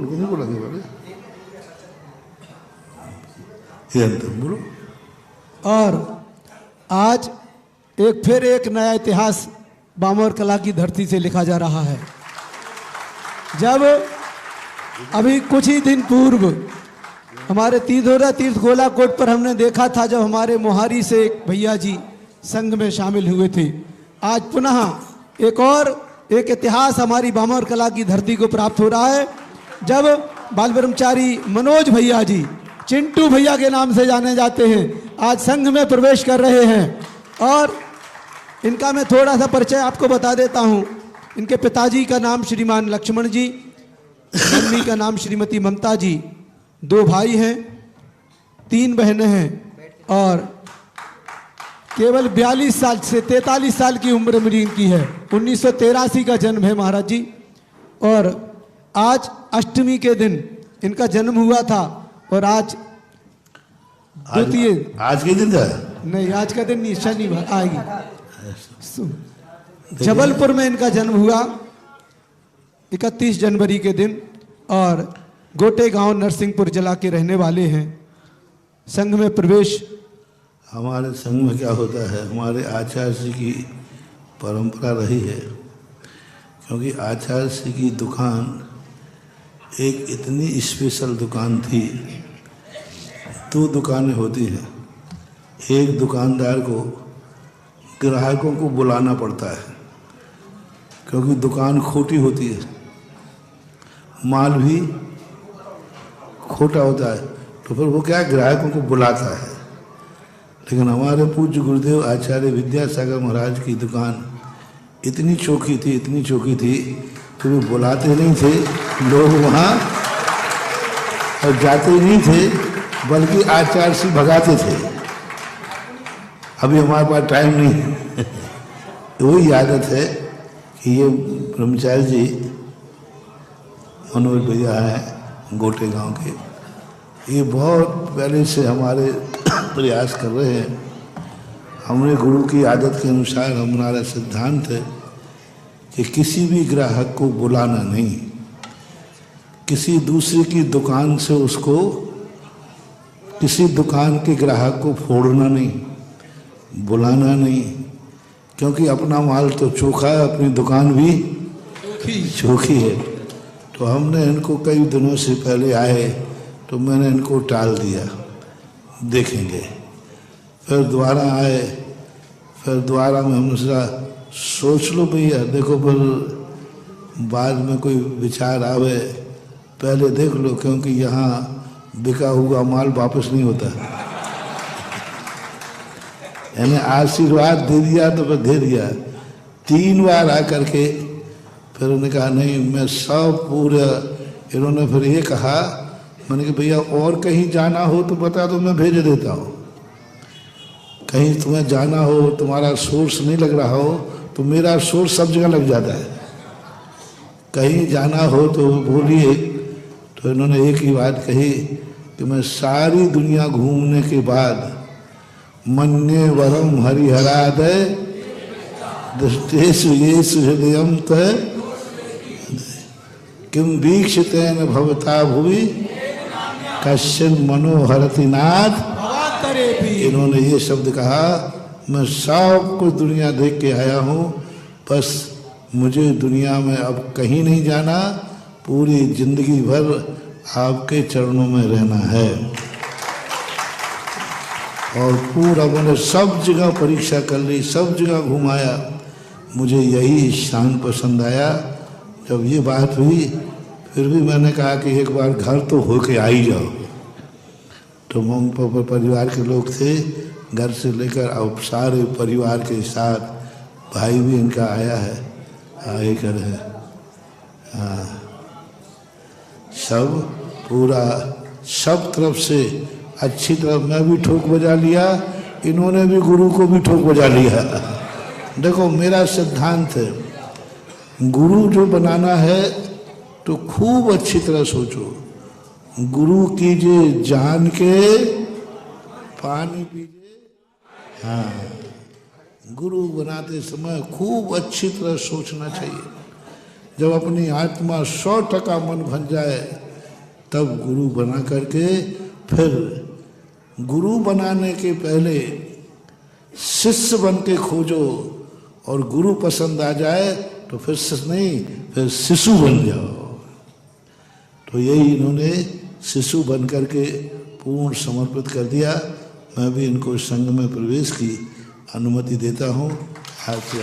उनको नहीं बोला वाले ये अंतर बोलो। और आज फिर एक नया इतिहास बामोर कला की धरती से लिखा जा रहा है। जब अभी कुछ ही दिन पूर्व हमारे तीधोरा तीर्थ गोलाकोट पर हमने देखा था, जब हमारे मोहारी से एक भैया जी संघ में शामिल हुए थे, आज पुनः एक इतिहास हमारी बामोर कला की धरती को प्राप्त हो रहा है। जब बाल ब्रह्मचारी मनोज भैया जी, चिंटू भैया के नाम से जाने जाते हैं, आज संघ में प्रवेश कर रहे हैं। और इनका मैं थोड़ा सा परिचय आपको बता देता हूं। इनके पिताजी का नाम श्रीमान लक्ष्मण जी, मम्मी का नाम श्रीमती ममता जी, 2 भाई हैं, 3 बहनें हैं और केवल 42 साल से 43 साल की उम्र मेरी इनकी है। 1983 का जन्म है महाराज जी। और आज अष्टमी के दिन इनका जन्म हुआ था। और आज के दिन था? नहीं, आज का दिन नहीं, शनिवार आएगी। जबलपुर में इनका जन्म हुआ 31 जनवरी के दिन। और गोटे गांव नरसिंहपुर जिला के रहने वाले हैं। संघ में प्रवेश, हमारे संघ में क्या होता है, हमारे आचार्य जी की परंपरा रही है। क्योंकि आचार्य जी की दुकान एक इतनी स्पेशल दुकान थी। 2 दुकानें होती हैं। एक दुकानदार को ग्राहकों को बुलाना पड़ता है, क्योंकि दुकान खोटी होती है, माल भी खोटा होता है, तो फिर वो क्या ग्राहकों को बुलाता है। लेकिन हमारे पूज्य गुरुदेव आचार्य विद्यासागर महाराज की दुकान इतनी चौखी थी कि वो बुलाते नहीं थे, लोग वहाँ और जाते नहीं थे, बल्कि आचार्य से भगाते थे। अभी हमारे पास टाइम नहीं है। वही आदत है कि ये ब्रह्मचारी जी मनोज भैया हैं गोटे गांव के, ये बहुत पहले से हमारे प्रयास कर रहे हैं। हमने गुरु की आदत के अनुसार हमारा सिद्धांत है कि किसी भी ग्राहक को बुलाना नहीं, किसी दूसरे की दुकान से उसको, किसी दुकान के ग्राहक को फोड़ना नहीं, बुलाना नहीं। क्योंकि अपना माल तो चोखा है, अपनी दुकान भी चोखी है। तो हमने इनको कई दिनों से पहले आए तो मैंने इनको टाल दिया, देखेंगे। फिर दोबारा आए, फिर दोबारा में हमने सोच लो भैया, देखो फिर बाद में कोई विचार आवे, पहले देख लो, क्योंकि यहाँ बिका हुआ माल वापस नहीं होता। यानी आशीर्वाद दे दिया तो फिर दे दिया। 3 बार आकर के फिर उन्होंने कहा नहीं, मैं सब पूरा, इन्होंने फिर ये कहा, मैंने कहा भैया और कहीं जाना हो तो बता दो, मैं भेज देता हूँ। कहीं तुम्हें जाना हो, तुम्हारा सोर्स नहीं लग रहा हो, तो मेरा सोर्स सब जगह लग जाता है। कहीं जाना हो तो बोलिए। तो इन्होंने एक ही बात कही कि मैं सारी दुनिया घूमने के बाद मन्ये वरम हरिहरादय दृष्टेषु येषु हृदयं तय किम वीक्षितेन भवता भुवि कश्चिन मनोहरति नाथ। इन्होंने ये शब्द कहा, मैं सब कुछ दुनिया देख के आया हूँ, बस मुझे दुनिया में अब कहीं नहीं जाना, पूरी जिंदगी भर आपके चरणों में रहना है। और पूरा मैंने सब जगह परीक्षा कर ली, सब जगह घुमाया, मुझे यही स्थान पसंद आया। जब ये बात हुई फिर भी मैंने कहा कि एक बार घर तो होके आ ही जाओ। तो मम्मी पापा परिवार के लोग थे, घर से लेकर अब सारे परिवार के साथ, भाई भी इनका आया है, आए कर है, हाँ, सब पूरा सब तरफ से अच्छी तरह मैं भी ठोक बजा लिया, इन्होंने भी गुरु को भी ठोक बजा लिया। देखो मेरा सिद्धांत है, गुरु जो बनाना है तो खूब अच्छी तरह सोचो, गुरु कीजिए जान के, पानी पीजिए। हाँ, गुरु बनाते समय खूब अच्छी तरह सोचना चाहिए। जब अपनी आत्मा 100% मन बन जाए तब गुरु बना करके फिर गुरु बनाने के पहले शिष्य बन के खोजो, और गुरु पसंद आ जाए तो फिर शिष्य नहीं, फिर शिशु बन जाओ। तो यही इन्होंने शिशु बन करके पूर्ण समर्पित कर दिया। मैं भी इनको संघ में प्रवेश की अनुमति देता हूँ। आज से